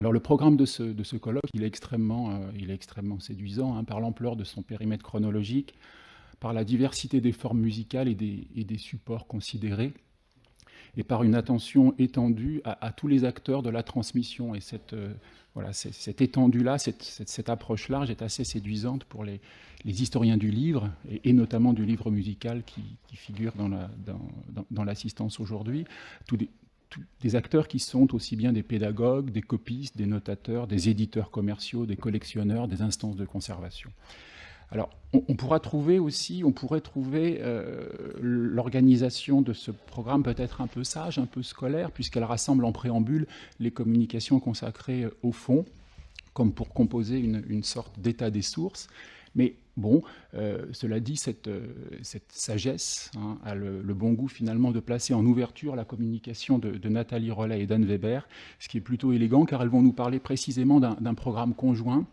Alors le programme de ce colloque, il est extrêmement séduisant, hein, par l'ampleur de son périmètre chronologique, par la diversité des formes musicales et des supports considérés, et par une attention étendue à tous les acteurs de la transmission. Et cette étendue-là, cette approche large est assez séduisante pour les historiens du livre, et notamment du livre musical qui figure dans l'assistance aujourd'hui. Tous des acteurs qui sont aussi bien des pédagogues, des copistes, des notateurs, des éditeurs commerciaux, des collectionneurs, des instances de conservation. Alors, on pourrait trouver l'organisation de ce programme peut-être un peu sage, un peu scolaire, puisqu'elle rassemble en préambule les communications consacrées au fond, comme pour composer une sorte d'état des sources. Mais bon, cela dit, cette sagesse, hein, a le bon goût finalement de placer en ouverture la communication de Nathalie Rollet et d'Anne Weber, ce qui est plutôt élégant, car elles vont nous parler précisément d'un programme conjoint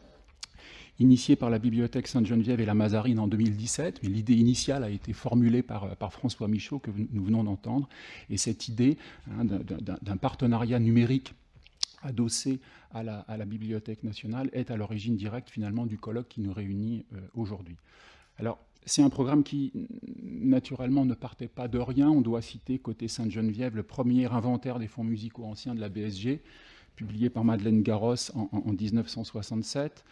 initié par la Bibliothèque Sainte-Geneviève et la Mazarine en 2017, mais l'idée initiale a été formulée par François Michaud, que nous venons d'entendre, et cette idée, hein, d'un partenariat numérique adossé à la Bibliothèque nationale est à l'origine directe finalement du colloque qui nous réunit aujourd'hui. Alors, c'est un programme qui, naturellement, ne partait pas de rien. On doit citer, côté Sainte-Geneviève, le premier inventaire des fonds musicaux anciens de la BSG, publié par Madeleine Garros en 1967.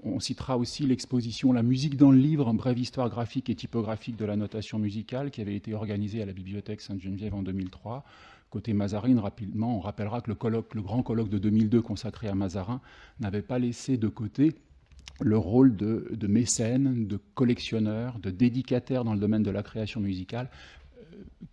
On citera aussi l'exposition La musique dans le livre, brève histoire graphique et typographique de la notation musicale, qui avait été organisée à la Bibliothèque Sainte-Geneviève en 2003. Côté Mazarine, rapidement, on rappellera que le grand colloque de 2002 consacré à Mazarin n'avait pas laissé de côté le rôle de mécène, de collectionneur, de dédicataire dans le domaine de la création musicale,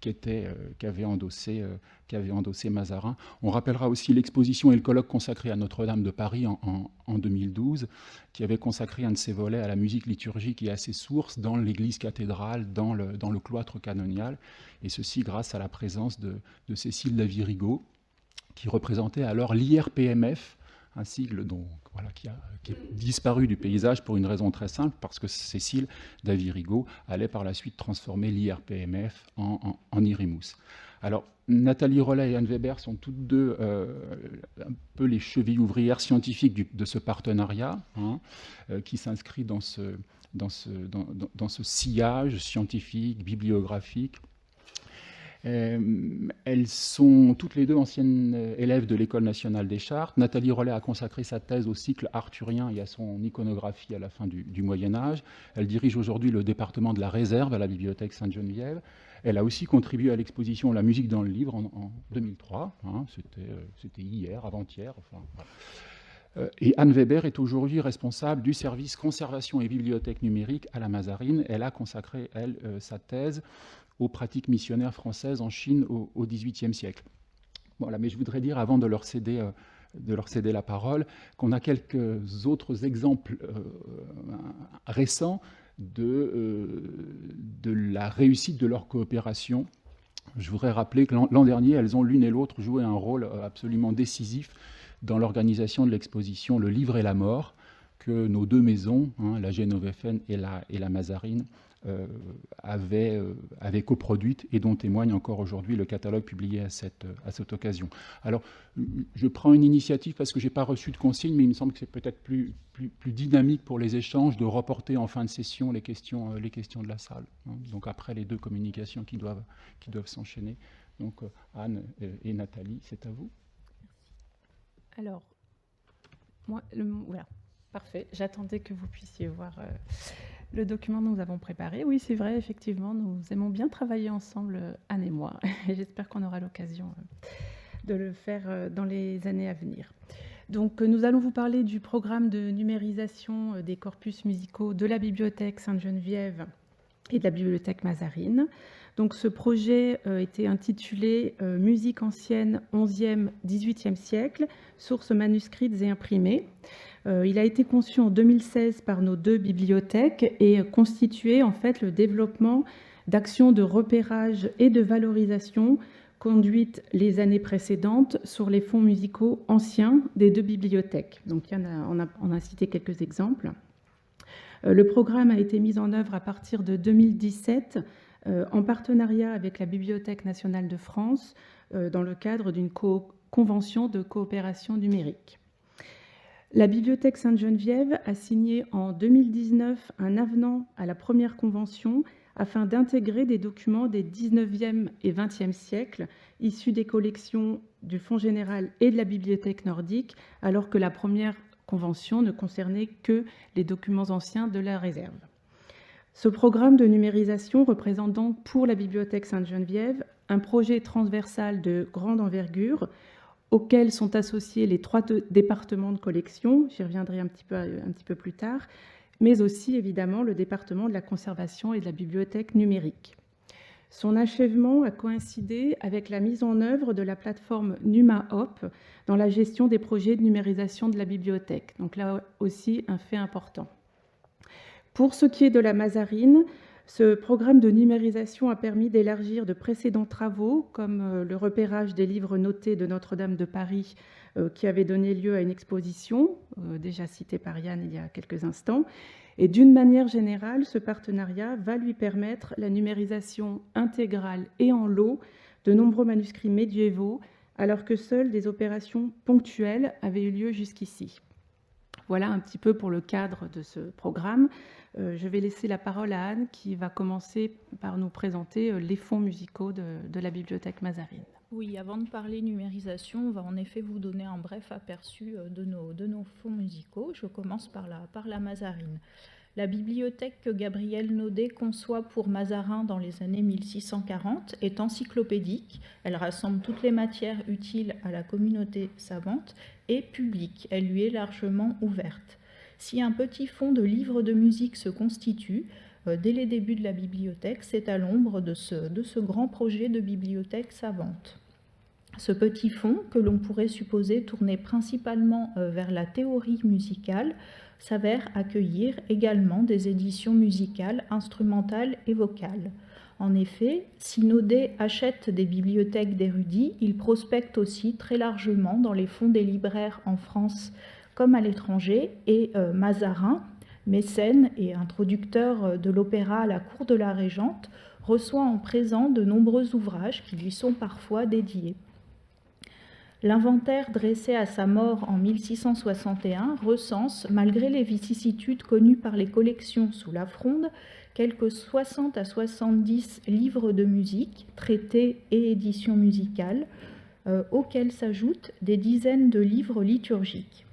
qu'avait endossé Mazarin. On rappellera aussi l'exposition et le colloque consacré à Notre-Dame de Paris en 2012, qui avait consacré un de ses volets à la musique liturgique et à ses sources dans l'église cathédrale, dans le cloître canonial, et ceci grâce à la présence de Cécile Davy-Rigaud, qui représentait alors l'IRPMF, un sigle qui est disparu du paysage pour une raison très simple, parce que Cécile Davy-Rigaud allait par la suite transformer l'IRPMF en IRIMUS. Alors, Nathalie Rollet et Anne Weber sont toutes deux un peu les chevilles ouvrières scientifiques de ce partenariat, hein, qui s'inscrit dans ce sillage scientifique, bibliographique. Elles sont toutes les deux anciennes élèves de l'École nationale des chartes. Nathalie Rollet a consacré sa thèse au cycle arthurien et à son iconographie à la fin du Moyen-Âge. Elle dirige aujourd'hui le département de la réserve à la Bibliothèque Sainte-Geneviève. Elle a aussi contribué à l'exposition La musique dans le livre en 2003. Hein, c'était hier, avant-hier. Enfin, voilà. Et Anne Weber est aujourd'hui responsable du service conservation et bibliothèque numérique à la Mazarine. Elle a consacré, sa thèse aux pratiques missionnaires françaises en Chine au XVIIIe siècle. Voilà, mais je voudrais dire, avant de leur céder la parole, qu'on a quelques autres exemples récents de la réussite de leur coopération. Je voudrais rappeler que l'an dernier, elles ont l'une et l'autre joué un rôle absolument décisif dans l'organisation de l'exposition Le Livre et la Mort, que nos deux maisons, hein, la Génovéfaine et la Mazarine, avait coproduite, et dont témoigne encore aujourd'hui le catalogue publié à cette occasion. Alors, je prends une initiative parce que je n'ai pas reçu de consigne, mais il me semble que c'est peut-être plus dynamique pour les échanges de reporter en fin de session les questions de la salle, hein. Donc après les deux communications qui doivent s'enchaîner. Donc Anne et Nathalie, c'est à vous. Alors, moi, voilà, parfait. J'attendais que vous puissiez voir le document que nous avons préparé. Oui, c'est vrai, effectivement, nous aimons bien travailler ensemble, Anne et moi, et j'espère qu'on aura l'occasion de le faire dans les années à venir. Donc, nous allons vous parler du programme de numérisation des corpus musicaux de la Bibliothèque Sainte-Geneviève et de la Bibliothèque Mazarine. Donc, ce projet était intitulé Musique ancienne 11e, 18e siècle, sources manuscrites et imprimées. Il a été conçu en 2016 par nos deux bibliothèques et constitué en fait le développement d'actions de repérage et de valorisation conduites les années précédentes sur les fonds musicaux anciens des deux bibliothèques. Donc, on a cité quelques exemples. Le programme a été mis en œuvre à partir de 2017 en partenariat avec la Bibliothèque nationale de France dans le cadre d'une convention de coopération numérique. La Bibliothèque Sainte-Geneviève a signé en 2019 un avenant à la première convention afin d'intégrer des documents des 19e et 20e siècles issus des collections du Fonds général et de la Bibliothèque nordique, alors que la première convention ne concernait que les documents anciens de la réserve. Ce programme de numérisation représente donc pour la Bibliothèque Sainte-Geneviève un projet transversal de grande envergure auxquels sont associés les 3 départements de collection, j'y reviendrai un petit peu plus tard, mais aussi évidemment le département de la conservation et de la bibliothèque numérique. Son achèvement a coïncidé avec la mise en œuvre de la plateforme NumaHop dans la gestion des projets de numérisation de la bibliothèque. Donc là aussi, un fait important. Pour ce qui est de la Mazarine, ce programme de numérisation a permis d'élargir de précédents travaux, comme le repérage des livres notés de Notre-Dame de Paris, qui avait donné lieu à une exposition, déjà citée par Yann il y a quelques instants. Et d'une manière générale, ce partenariat va lui permettre la numérisation intégrale et en lot de nombreux manuscrits médiévaux, alors que seules des opérations ponctuelles avaient eu lieu jusqu'ici. Voilà un petit peu pour le cadre de ce programme. Je vais laisser la parole à Anne qui va commencer par nous présenter les fonds musicaux de la Bibliothèque Mazarine. Oui, avant de parler numérisation, on va en effet vous donner un bref aperçu de nos fonds musicaux. Je commence par la Mazarine. La bibliothèque que Gabriel Naudet conçoit pour Mazarin dans les années 1640 est encyclopédique. Elle rassemble toutes les matières utiles à la communauté savante et publique. Elle lui est largement ouverte. Si un petit fonds de livres de musique se constitue, dès les débuts de la bibliothèque, c'est à l'ombre de ce grand projet de bibliothèque savante. Ce petit fonds, que l'on pourrait supposer tourner principalement vers la théorie musicale, s'avère accueillir également des éditions musicales, instrumentales et vocales. En effet, si Naudet achète des bibliothèques d'érudits, il prospecte aussi très largement dans les fonds des libraires en France comme à l'étranger, et Mazarin, mécène et introducteur de l'opéra à la cour de la Régente, reçoit en présent de nombreux ouvrages qui lui sont parfois dédiés. L'inventaire dressé à sa mort en 1661 recense, malgré les vicissitudes connues par les collections sous la Fronde, quelques 60 à 70 livres de musique, traités et éditions musicales, auxquels s'ajoutent des dizaines de livres liturgiques.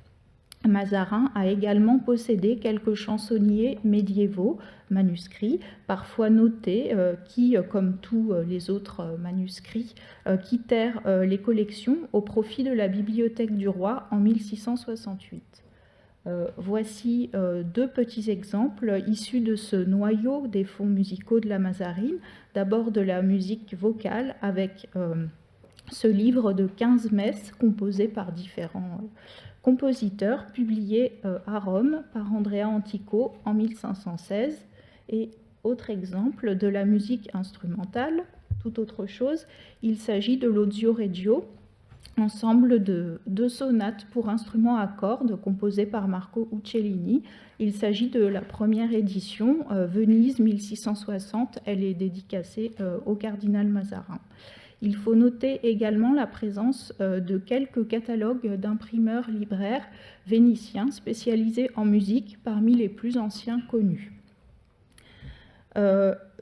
Mazarin a également possédé quelques chansonniers médiévaux, manuscrits, parfois notés, qui, comme tous les autres manuscrits, quittèrent les collections au profit de la Bibliothèque du Roi en 1668. Voici 2 petits exemples issus de ce noyau des fonds musicaux de la Mazarine. D'abord de la musique vocale avec ce livre de 15 messes composées par différents compositeur, publié à Rome par Andrea Antico en 1516. Et autre exemple de la musique instrumentale, tout autre chose, il s'agit de l'Odio Regio, ensemble de 2 sonates pour instruments à cordes composées par Marco Uccellini. Il s'agit de la première édition, Venise 1660, elle est dédicacée au cardinal Mazarin. Il faut noter également la présence de quelques catalogues d'imprimeurs libraires vénitiens spécialisés en musique parmi les plus anciens connus.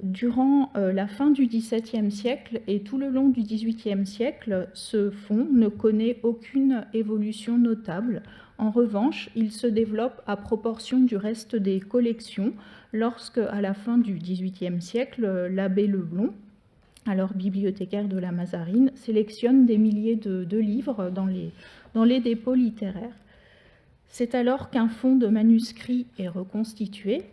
Durant la fin du XVIIe siècle et tout le long du XVIIIe siècle, ce fonds ne connaît aucune évolution notable. En revanche, il se développe à proportion du reste des collections lorsque, à la fin du XVIIIe siècle, l'abbé Leblond, alors bibliothécaire de la Mazarine, sélectionne des milliers de livres dans les dépôts littéraires. C'est alors qu'un fonds de manuscrits est reconstitué,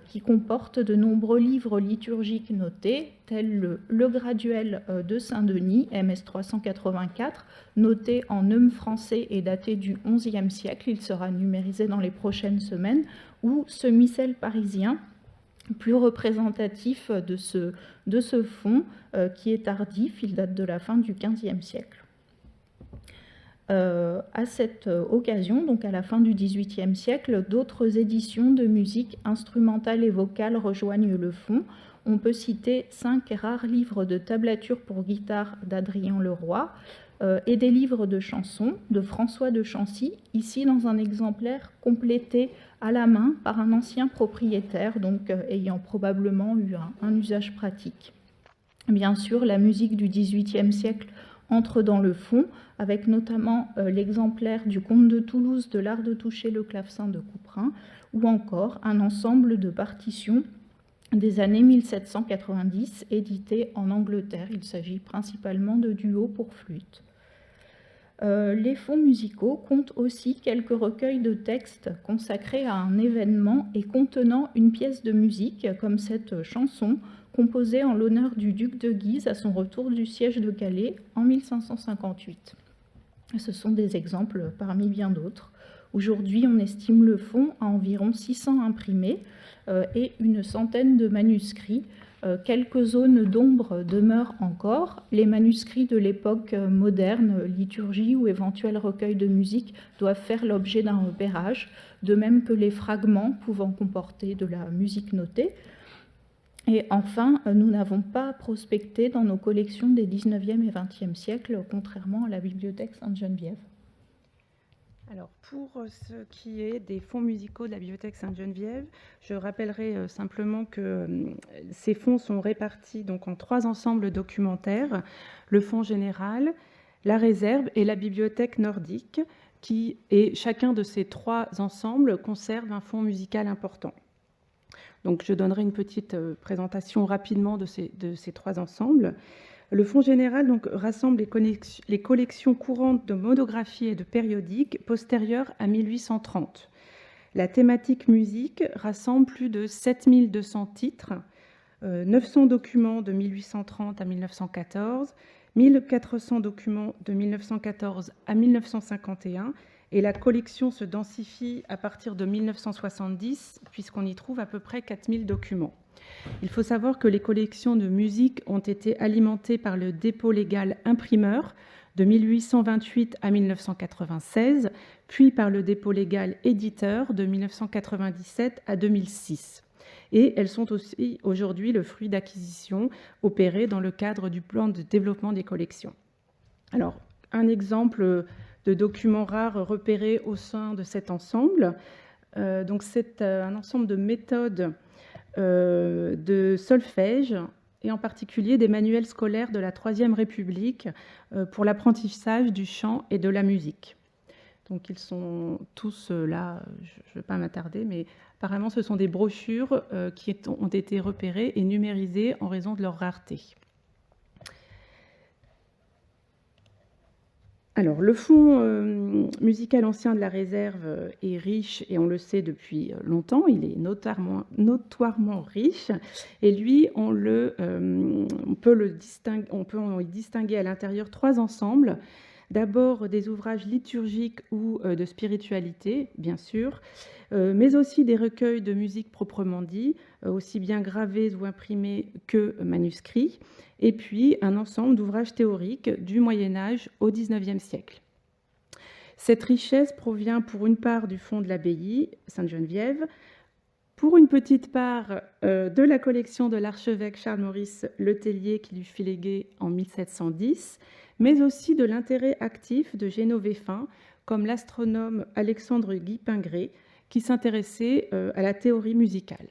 qui comporte de nombreux livres liturgiques notés, tels le Graduel de Saint-Denis, MS 384, noté en neume français et daté du XIe siècle, il sera numérisé dans les prochaines semaines, ou ce missel parisien, plus représentatif de ce fonds, qui est tardif, il date de la fin du XVe siècle. À cette occasion, donc à la fin du XVIIIe siècle, d'autres éditions de musique instrumentale et vocale rejoignent le fonds. On peut citer 5 rares livres de tablature pour guitare d'Adrien Leroy, et des livres de chansons de François de Chancy, ici dans un exemplaire complété à la main par un ancien propriétaire, donc ayant probablement eu un usage pratique. Bien sûr, la musique du XVIIIe siècle entre dans le fond, avec notamment l'exemplaire du comte de Toulouse de l'art de toucher le clavecin de Couperin, ou encore un ensemble de partitions des années 1790, édité en Angleterre. Il s'agit principalement de duos pour flûte. Les fonds musicaux comptent aussi quelques recueils de textes consacrés à un événement et contenant une pièce de musique, comme cette chanson composée en l'honneur du duc de Guise à son retour du siège de Calais en 1558. Ce sont des exemples parmi bien d'autres. Aujourd'hui, on estime le fonds à environ 600 imprimés et une centaine de manuscrits. Quelques zones d'ombre demeurent encore. Les manuscrits de l'époque moderne, liturgie ou éventuels recueils de musique doivent faire l'objet d'un repérage, de même que les fragments pouvant comporter de la musique notée. Et enfin, nous n'avons pas prospecté dans nos collections des 19e et 20e siècles, contrairement à la bibliothèque Sainte-Geneviève. Alors, pour ce qui est des fonds musicaux de la Bibliothèque Sainte-Geneviève, je rappellerai simplement que ces fonds sont répartis donc en 3 ensembles documentaires, le fonds général, la réserve et la bibliothèque nordique, et chacun de ces 3 ensembles conserve un fonds musical important. Donc, je donnerai une petite présentation rapidement de ces 3 ensembles. Le Fonds général donc, rassemble les collections courantes de monographies et de périodiques postérieures à 1830. La thématique musique rassemble plus de 7200 titres, 900 documents de 1830 à 1914, 1400 documents de 1914 à 1951, et la collection se densifie à partir de 1970, puisqu'on y trouve à peu près 4000 documents. Il faut savoir que les collections de musique ont été alimentées par le dépôt légal imprimeur de 1828 à 1996, puis par le dépôt légal éditeur de 1997 à 2006. Et elles sont aussi aujourd'hui le fruit d'acquisitions opérées dans le cadre du plan de développement des collections. Alors, un exemple de documents rares repérés au sein de cet ensemble. Donc, c'est un ensemble de méthodes de solfège et en particulier des manuels scolaires de la Troisième République pour l'apprentissage du chant et de la musique. Donc ils sont tous là, je ne vais pas m'attarder, mais apparemment ce sont des brochures qui ont été repérées et numérisées en raison de leur rareté. Alors, le fonds musical ancien de la réserve est riche, et on le sait depuis longtemps, il est notoirement riche, et lui, on peut y distinguer à l'intérieur 3 ensembles. D'abord des ouvrages liturgiques ou de spiritualité, bien sûr, mais aussi des recueils de musique proprement dit, aussi bien gravés ou imprimés que manuscrits, et puis un ensemble d'ouvrages théoriques du Moyen-Âge au XIXe siècle. Cette richesse provient pour une part du fonds de l'abbaye Sainte-Geneviève, pour une petite part de la collection de l'archevêque Charles-Maurice Letellier qui lui fit léguer en 1710, mais aussi de l'intérêt actif de génovéfins comme l'astronome Alexandre Guy Pingré, qui s'intéressait à la théorie musicale.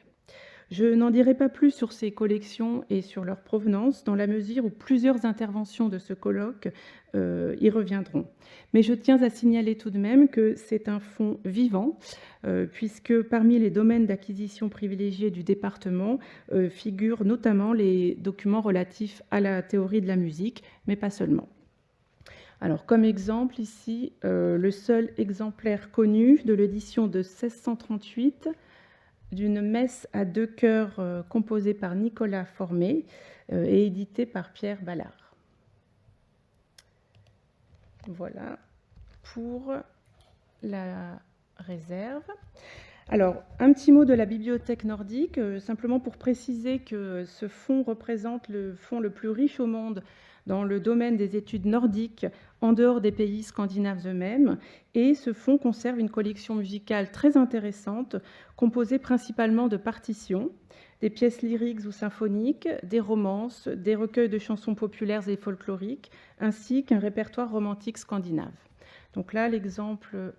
Je n'en dirai pas plus sur ces collections et sur leur provenance, dans la mesure où plusieurs interventions de ce colloque y reviendront. Mais je tiens à signaler tout de même que c'est un fonds vivant, puisque parmi les domaines d'acquisition privilégiés du département figurent notamment les documents relatifs à la théorie de la musique, mais pas seulement. Alors, comme exemple, ici, le seul exemplaire connu de l'édition de 1638 d'une messe à 2 chœurs composée par Nicolas Formé et édité par Pierre Ballard. Voilà pour la réserve. Alors, un petit mot de la bibliothèque nordique, simplement pour préciser que ce fonds représente le fonds le plus riche au monde dans le domaine des études nordiques en dehors des pays scandinaves eux-mêmes. Et ce fonds conserve une collection musicale très intéressante, composée principalement de partitions, des pièces lyriques ou symphoniques, des romances, des recueils de chansons populaires et folkloriques, ainsi qu'un répertoire romantique scandinave. Donc là, l'exemple,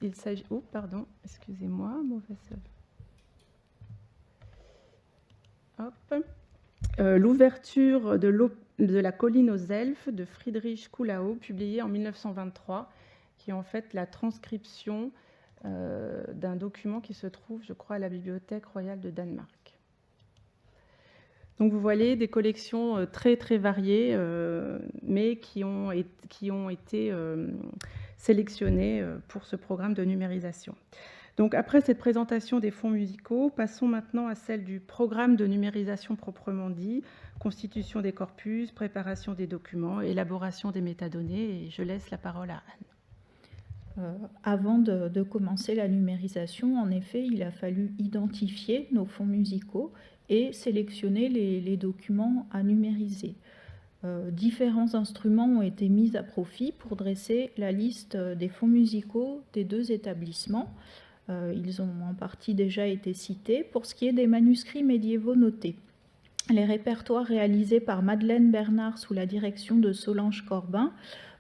il s'agit... Oh, pardon, excusez-moi, mauvaise... Hop. L'ouverture de la colline aux elfes de Friedrich Kuhlau, publiée en 1923, qui est en fait la transcription d'un document qui se trouve, je crois, à la Bibliothèque royale de Danemark. Donc vous voyez des collections très très variées, mais qui ont été sélectionnées pour ce programme de numérisation. Donc après cette présentation des fonds musicaux, passons maintenant à celle du programme de numérisation proprement dit, constitution des corpus, préparation des documents, élaboration des métadonnées, et je laisse la parole à Anne. Avant de commencer la numérisation, en effet, il a fallu identifier nos fonds musicaux et sélectionner les documents à numériser. Différents instruments ont été mis à profit pour dresser la liste des fonds musicaux des deux établissements. Ils ont en partie déjà été cités. Pour ce qui est des manuscrits médiévaux notés, les répertoires réalisés par Madeleine Bernard sous la direction de Solange Corbin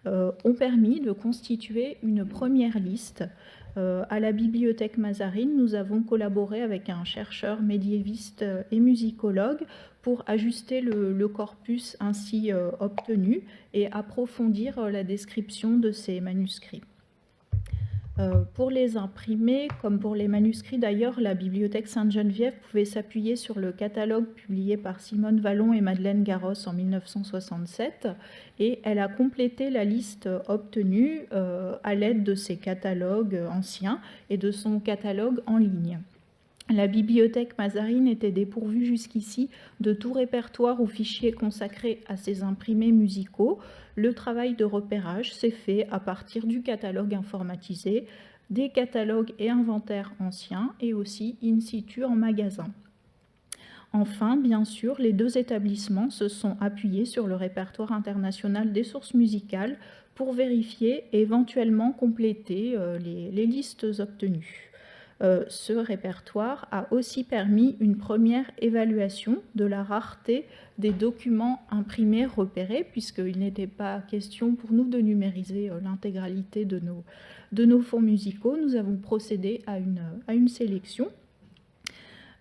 ont permis de constituer une première liste. À la Bibliothèque Mazarine, nous avons collaboré avec un chercheur médiéviste et musicologue pour ajuster le corpus ainsi obtenu et approfondir la description de ces manuscrits. Pour les imprimés, comme pour les manuscrits d'ailleurs, la Bibliothèque Sainte-Geneviève pouvait s'appuyer sur le catalogue publié par Simone Vallon et Madeleine Garros en 1967, et elle a complété la liste obtenue à l'aide de ses catalogues anciens et de son catalogue en ligne. La bibliothèque Mazarine était dépourvue jusqu'ici de tout répertoire ou fichier consacré à ces imprimés musicaux. Le travail de repérage s'est fait à partir du catalogue informatisé, des catalogues et inventaires anciens et aussi in situ en magasin. Enfin, bien sûr, les deux établissements se sont appuyés sur le répertoire international des sources musicales pour vérifier et éventuellement compléter les listes obtenues. Ce répertoire a aussi permis une première évaluation de la rareté des documents imprimés repérés, puisqu'il n'était pas question pour nous de numériser l'intégralité de nos fonds musicaux. Nous avons procédé à une sélection.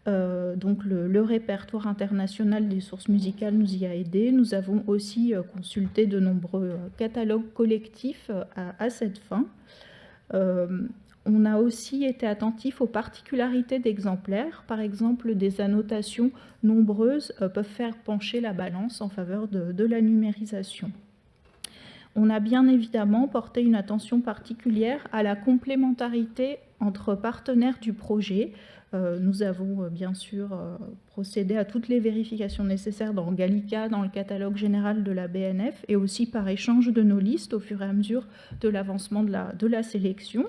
Donc le répertoire international des sources musicales nous y a aidés. Nous avons aussi consulté de nombreux catalogues collectifs à cette fin. On a aussi été attentif aux particularités d'exemplaires. Par exemple, des annotations nombreuses peuvent faire pencher la balance en faveur de la numérisation. On a bien évidemment porté une attention particulière à la complémentarité entre partenaires du projet. Nous avons bien sûr procédé à toutes les vérifications nécessaires dans Gallica, dans le catalogue général de la BNF, et aussi par échange de nos listes au fur et à mesure de l'avancement de la sélection.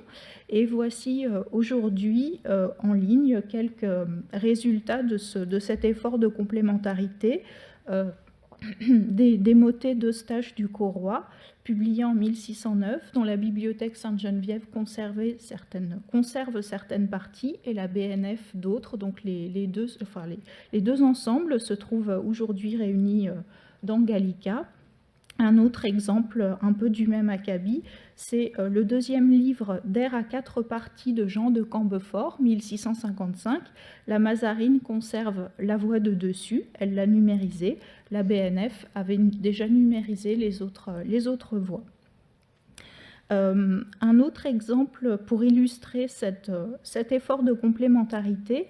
Et voici aujourd'hui en ligne quelques résultats de cet effort de complémentarité. Des motets d'Eustache du Corroy, publiés en 1609, dont la Bibliothèque Sainte-Geneviève conserve certaines parties et la BNF d'autres. Donc les deux ensembles se trouvent aujourd'hui réunis dans Gallica. Un autre exemple un peu du même acabit, c'est le deuxième livre d'Air à 4 parties de Jean de Cambefort, 1655. La Mazarine conserve la voix de dessus, elle l'a numérisée. La BNF avait déjà numérisé les autres voix. Un autre exemple pour illustrer cet effort de complémentarité,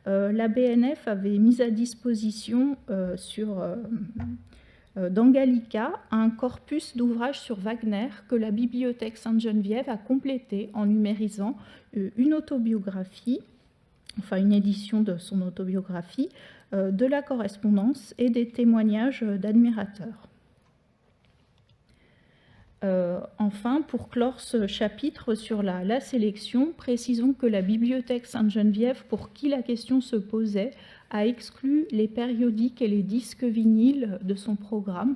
la BNF avait mis à disposition dans Gallica un corpus d'ouvrages sur Wagner que la Bibliothèque Sainte-Geneviève a complété en numérisant une autobiographie, enfin une édition de son autobiographie, de la correspondance et des témoignages d'admirateurs. Enfin, pour clore ce chapitre sur la sélection, précisons que la Bibliothèque Sainte-Geneviève, pour qui la question se posait, a exclu les périodiques et les disques vinyles de son programme,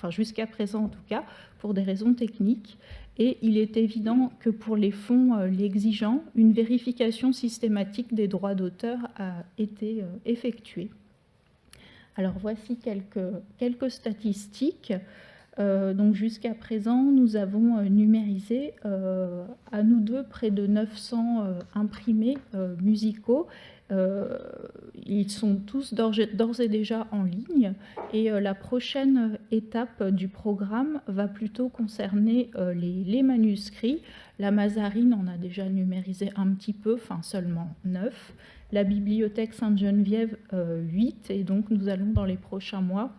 jusqu'à présent en tout cas, pour des raisons techniques. Et il est évident que pour les fonds l'exigeant, une vérification systématique des droits d'auteur a été effectuée. Alors voici quelques statistiques. Donc jusqu'à présent, nous avons numérisé à nous deux près de 900 imprimés musicaux. Ils sont tous d'ores et déjà en ligne, et la prochaine étape du programme va plutôt concerner les manuscrits. La Mazarine en a déjà numérisé un petit peu, enfin seulement 9. La bibliothèque Sainte-Geneviève 8, et donc nous allons dans les prochains mois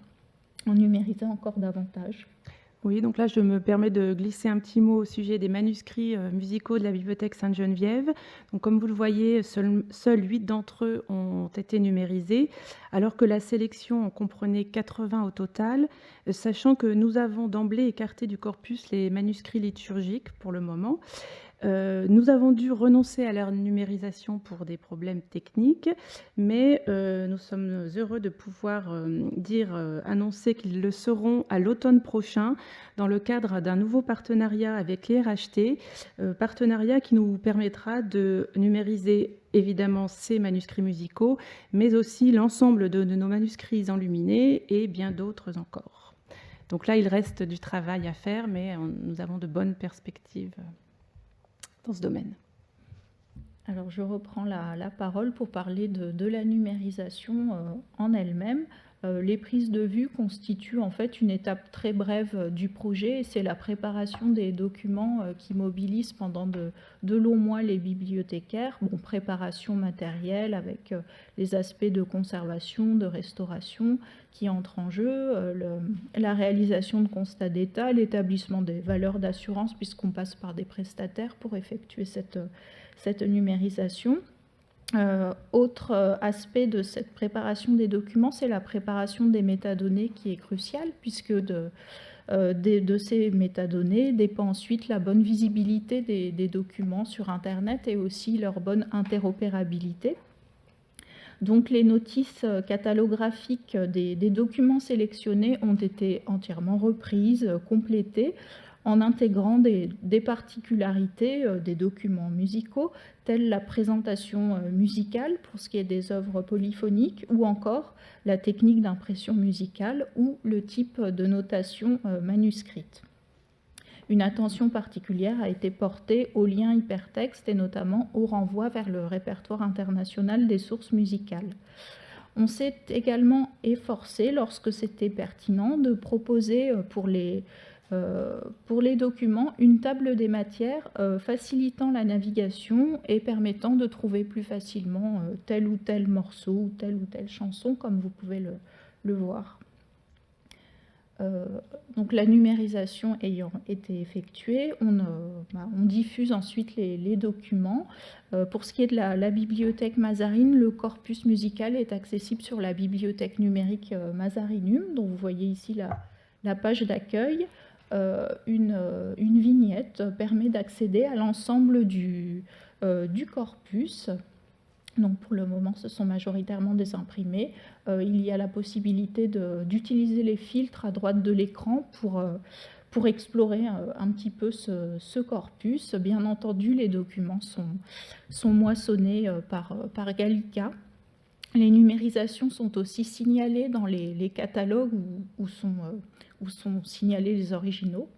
en numériser encore davantage. Oui, donc là, je me permets de glisser un petit mot au sujet des manuscrits musicaux de la bibliothèque Sainte-Geneviève. Donc, comme vous le voyez, seuls 8 d'entre eux ont été numérisés, alors que la sélection en comprenait 80 au total, sachant que nous avons d'emblée écarté du corpus les manuscrits liturgiques pour le moment. Nous avons dû renoncer à leur numérisation pour des problèmes techniques, mais nous sommes heureux de pouvoir annoncer qu'ils le seront à l'automne prochain dans le cadre d'un nouveau partenariat avec l'IRHT, partenariat qui nous permettra de numériser évidemment ces manuscrits musicaux, mais aussi l'ensemble de nos manuscrits enluminés et bien d'autres encore. Donc là, il reste du travail à faire, mais nous avons de bonnes perspectives dans ce domaine. Alors je reprends la parole pour parler de la numérisation en elle-même. Les prises de vue constituent en fait une étape très brève du projet, et c'est la préparation des documents qui mobilise pendant de longs mois les bibliothécaires. Bon, préparation matérielle avec les aspects de conservation, de restauration qui entrent en jeu, la réalisation de constats d'état, l'établissement des valeurs d'assurance puisqu'on passe par des prestataires pour effectuer cette numérisation. Autre aspect de cette préparation des documents, c'est la préparation des métadonnées qui est cruciale, puisque de ces métadonnées dépend ensuite la bonne visibilité des documents sur Internet et aussi leur bonne interopérabilité. Donc les notices catalographiques des documents sélectionnés ont été entièrement reprises, complétées, en intégrant des particularités des documents musicaux, telles la présentation musicale pour ce qui est des œuvres polyphoniques, ou encore la technique d'impression musicale ou le type de notation manuscrite. Une attention particulière a été portée aux liens hypertextes et notamment au renvoi vers le répertoire international des sources musicales. On s'est également efforcé, lorsque c'était pertinent, de proposer pour les documents une table des matières facilitant la navigation et permettant de trouver plus facilement tel ou tel morceau ou telle chanson, comme vous pouvez le voir. Donc la numérisation ayant été effectuée, on diffuse ensuite les documents. Pour ce qui est de la bibliothèque Mazarine, le corpus musical est accessible sur la bibliothèque numérique Mazarinum, dont vous voyez ici la page d'accueil. Une vignette permet d'accéder à l'ensemble du corpus. Donc pour le moment, ce sont majoritairement des imprimés. Il y a la possibilité d'utiliser les filtres à droite de l'écran pour explorer un petit peu ce corpus. Bien entendu, les documents sont moissonnés par Gallica. Les numérisations sont aussi signalées dans les catalogues où sont signalés les originaux.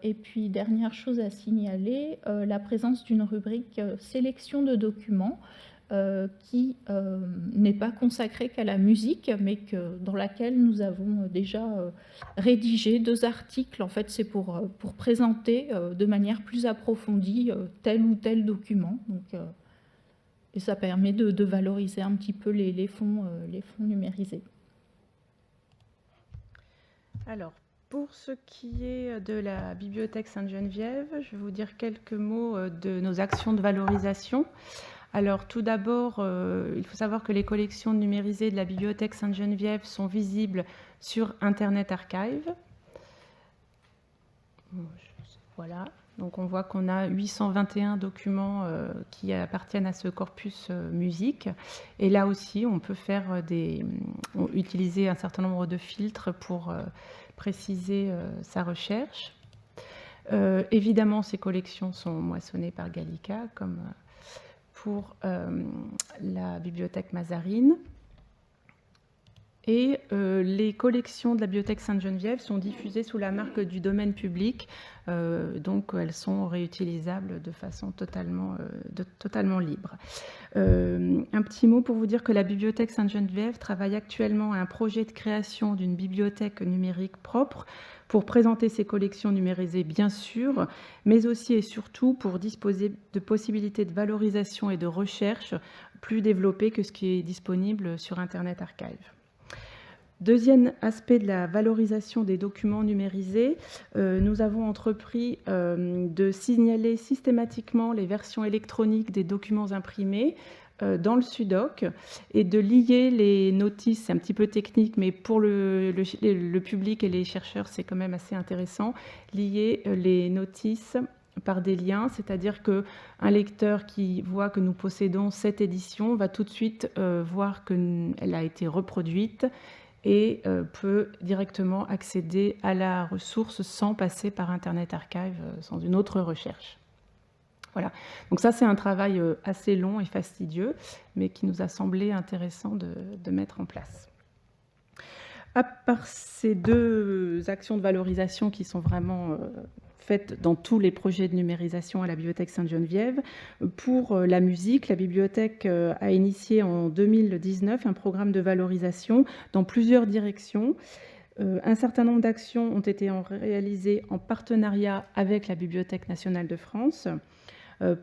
Et puis, dernière chose à signaler, la présence d'une rubrique sélection de documents qui n'est pas consacrée qu'à la musique, mais dans laquelle nous avons déjà rédigé 2 articles. En fait, c'est pour présenter de manière plus approfondie tel ou tel document. Donc, et ça permet de valoriser un petit peu les fonds numérisés. Alors, pour ce qui est de la bibliothèque Sainte-Geneviève, je vais vous dire quelques mots de nos actions de valorisation. Alors, tout d'abord, il faut savoir que les collections numérisées de la bibliothèque Sainte-Geneviève sont visibles sur Internet Archive. Voilà. Donc, on voit qu'on a 821 documents qui appartiennent à ce corpus musique. Et là aussi, on peut utiliser un certain nombre de filtres pour préciser sa recherche. Évidemment, ces collections sont moissonnées par Gallica, comme pour la bibliothèque Mazarine. Et les collections de la Bibliothèque Sainte-Geneviève sont diffusées sous la marque du domaine public, donc elles sont réutilisables de façon totalement libre. Un petit mot pour vous dire que la Bibliothèque Sainte-Geneviève travaille actuellement à un projet de création d'une bibliothèque numérique propre pour présenter ses collections numérisées, bien sûr, mais aussi et surtout pour disposer de possibilités de valorisation et de recherche plus développées que ce qui est disponible sur Internet Archive. Deuxième aspect de la valorisation des documents numérisés, nous avons entrepris de signaler systématiquement les versions électroniques des documents imprimés dans le SUDOC et de lier les notices, c'est un petit peu technique, mais pour le public et les chercheurs, c'est quand même assez intéressant, lier les notices par des liens, c'est-à-dire qu'un lecteur qui voit que nous possédons cette édition va tout de suite voir qu'elle a été reproduite et peut directement accéder à la ressource sans passer par Internet Archive, sans une autre recherche. Voilà. Donc ça, c'est un travail assez long et fastidieux, mais qui nous a semblé intéressant de mettre en place. À part ces deux actions de valorisation qui sont vraiment faites dans tous les projets de numérisation à la Bibliothèque Sainte-Geneviève, pour la musique, la bibliothèque a initié en 2019 un programme de valorisation dans plusieurs directions. Un certain nombre d'actions ont été réalisées en partenariat avec la Bibliothèque nationale de France.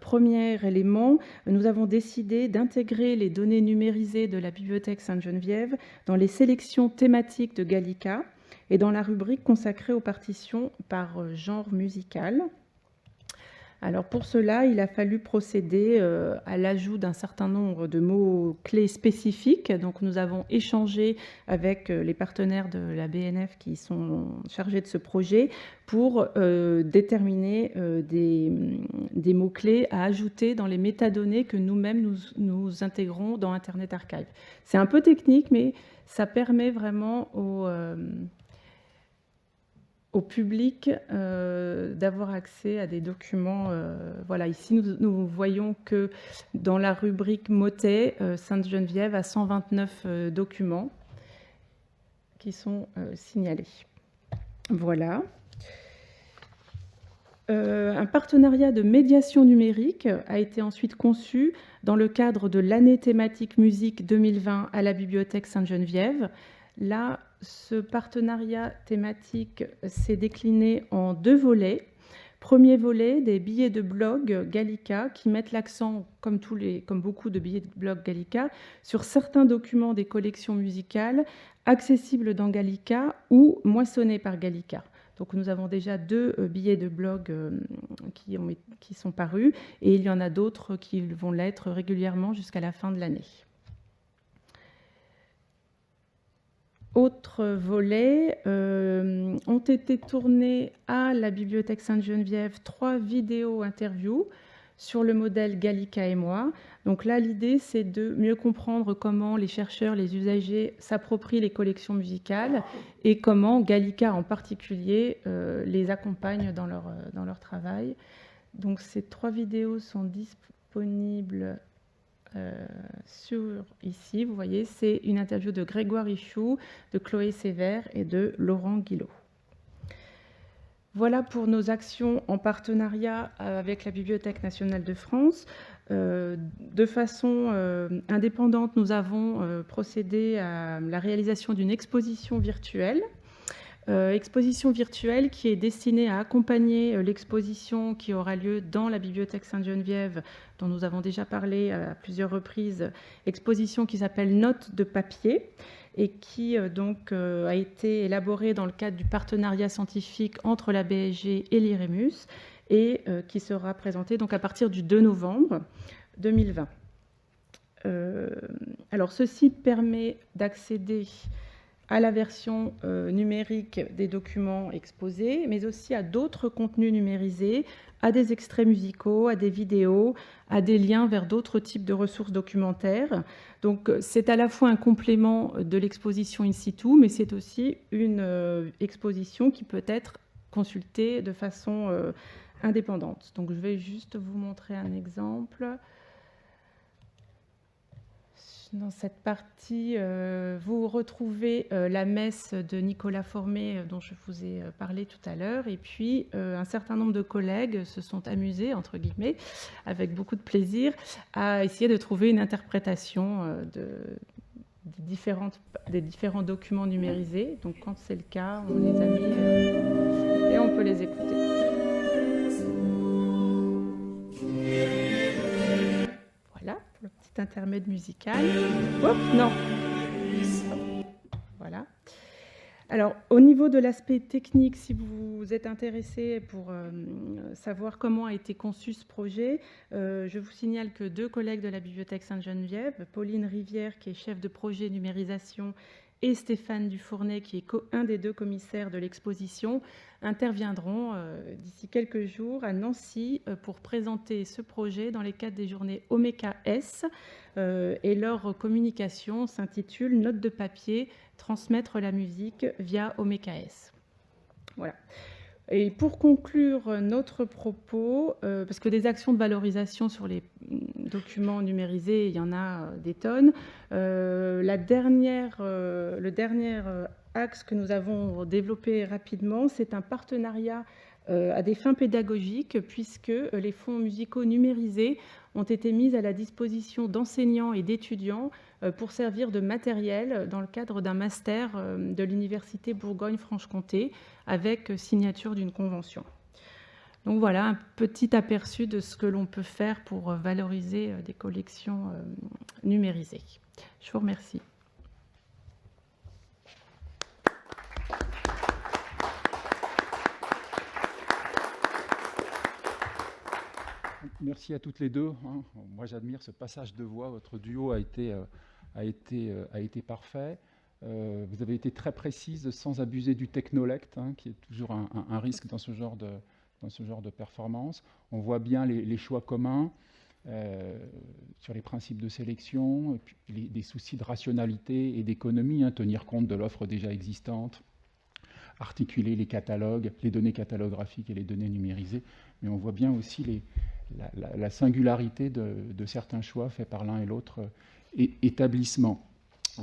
Premier élément, nous avons décidé d'intégrer les données numérisées de la Bibliothèque Sainte-Geneviève dans les sélections thématiques de Gallica et dans la rubrique consacrée aux partitions par genre musical. Alors pour cela, il a fallu procéder à l'ajout d'un certain nombre de mots-clés spécifiques. Donc nous avons échangé avec les partenaires de la BNF qui sont chargés de ce projet pour déterminer des mots-clés à ajouter dans les métadonnées que nous-mêmes nous intégrons dans Internet Archive. C'est un peu technique, mais ça permet vraiment au public d'avoir accès à des documents. Voilà, ici, nous voyons que dans la rubrique motet, Sainte-Geneviève a 129 documents qui sont signalés. Voilà. Un partenariat de médiation numérique a été ensuite conçu dans le cadre de l'année thématique musique 2020 à la Bibliothèque Sainte-Geneviève. Là, ce partenariat thématique s'est décliné en deux volets. Premier volet, des billets de blog Gallica qui mettent l'accent, comme beaucoup de billets de blog Gallica, sur certains documents des collections musicales accessibles dans Gallica ou moissonnés par Gallica. Donc nous avons déjà deux billets de blog qui sont parus et il y en a d'autres qui vont l'être régulièrement jusqu'à la fin de l'année. Autres volets, ont été tournés à la Bibliothèque Sainte-Geneviève 3 vidéos-interviews sur le modèle Gallica et moi. Donc là, l'idée, c'est de mieux comprendre comment les chercheurs, les usagers s'approprient les collections musicales et comment Gallica en particulier les accompagne dans leur travail. Donc ces 3 vidéos sont disponibles ici, vous voyez, c'est une interview de Grégoire Ichou, de Chloé Sévère et de Laurent Guillot. Voilà pour nos actions en partenariat avec la Bibliothèque nationale de France. De façon indépendante, nous avons procédé à la réalisation d'une exposition virtuelle. Exposition virtuelle qui est destinée à accompagner l'exposition qui aura lieu dans la Bibliothèque Sainte-Geneviève, dont nous avons déjà parlé à plusieurs reprises, exposition qui s'appelle Notes de papier et qui a été élaborée dans le cadre du partenariat scientifique entre la BSG et l'IREMUS et qui sera présentée donc à partir du 2 novembre 2020. Alors ceci permet d'accéder à la version numérique des documents exposés, mais aussi à d'autres contenus numérisés, à des extraits musicaux, à des vidéos, à des liens vers d'autres types de ressources documentaires. Donc c'est à la fois un complément de l'exposition in situ, mais c'est aussi une exposition qui peut être consulter de façon indépendante. Donc je vais juste vous montrer un exemple. Dans cette partie, vous retrouvez la messe de Nicolas Formé dont je vous ai parlé tout à l'heure. Et puis, un certain nombre de collègues se sont amusés, entre guillemets, avec beaucoup de plaisir, à essayer de trouver une interprétation des différents documents numérisés. Donc, quand c'est le cas, on les a mis et on peut les écouter. Voilà, pour le petit intermède musical. Hop, non. Voilà. Alors, au niveau de l'aspect technique, si vous êtes intéressé pour savoir comment a été conçu ce projet, je vous signale que 2 collègues de la Bibliothèque Sainte-Geneviève, Pauline Rivière, qui est chef de projet numérisation, et Stéphane Dufournet, qui est un des 2 commissaires de l'exposition, interviendront d'ici quelques jours à Nancy pour présenter ce projet dans les cadres des journées Omeka S. Et leur communication s'intitule « Note de papier, transmettre la musique via Omeka S ». Voilà. Et pour conclure notre propos, parce que des actions de valorisation sur les documents numérisés, il y en a des tonnes, le dernier axe que nous avons développé rapidement, c'est un partenariat à des fins pédagogiques, puisque les fonds musicaux numérisés ont été mis à la disposition d'enseignants et d'étudiants pour servir de matériel dans le cadre d'un master de l'Université Bourgogne-Franche-Comté avec signature d'une convention. Donc voilà un petit aperçu de ce que l'on peut faire pour valoriser des collections numérisées. Je vous remercie. Merci à toutes les deux. Moi, j'admire ce passage de voix. Votre duo a été parfait. Vous avez été très précise sans abuser du technolect, qui est toujours un risque dans ce genre de performance. On voit bien les choix communs sur les principes de sélection, et puis des soucis de rationalité et d'économie, tenir compte de l'offre déjà existante, articuler les catalogues, les données catalographiques et les données numérisées. Mais on voit bien aussi la singularité de certains choix faits par l'un et l'autre établissement.